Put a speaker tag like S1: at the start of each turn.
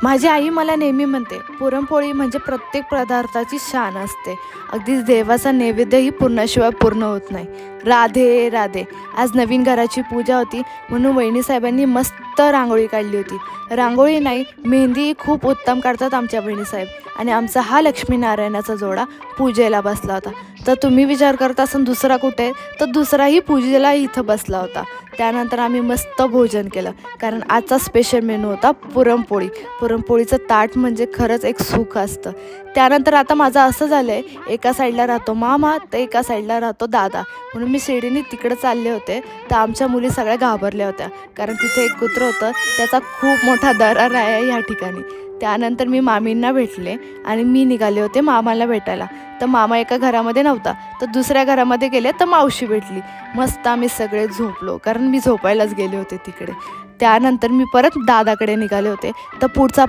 S1: माझी आई मला नेहमी म्हणते, पुरणपोळी म्हणजे प्रत्येक पदार्थाची शान असते. अगदीच देवाचा नैवेद्यही पुरणाशिवाय पूर्ण होत नाही. राधे राधे. आज नवीन घराची पूजा होती म्हणून वहिनीसाहेबांनी मस्त रांगोळी काढली होती. रांगोळी नाही, मेहंदी खूप उत्तम काढतात आमच्या वहिनीसाहेब. आणि आमचा हा लक्ष्मीनारायणाचा जोडा पूजेला बसला होता. तर तुम्ही विचार करत असाल दुसरा कुठे, तर दुसराही पूजेला इथं बसला होता. त्यानंतर आम्ही मस्त भोजन केलं, कारण आजचा स्पेशल मेनू होता पुरणपोळी. पुरणपोळीचं ताट म्हणजे खरंच एक सुख असतं. त्यानंतर आता माझं असं झालं आहे, एका साईडला राहतो मामा तर एका साईडला राहतो दादा. म्हणून मी शिडीने तिकडं चालले होते, तर आमच्या मुली सगळ्या घाबरल्या होत्या, कारण तिथे एक कुत्रं होतं, त्याचा खूप मोठा दरार आहे ह्या ठिकाणी. त्यानंतर मी मामींना भेटले आणि मी निघाले होते मामाला भेटायला. तर मामा एका घरामध्ये नव्हता, तर दुसऱ्या घरामध्ये गेले, तर मावशी भेटली. मस्त आम्ही सगळे झोपलो, कारण मी झोपायलाच गेले होते तिकडे. त्यानंतर मी परत दादाकडे निघाले होते. तर पुढचा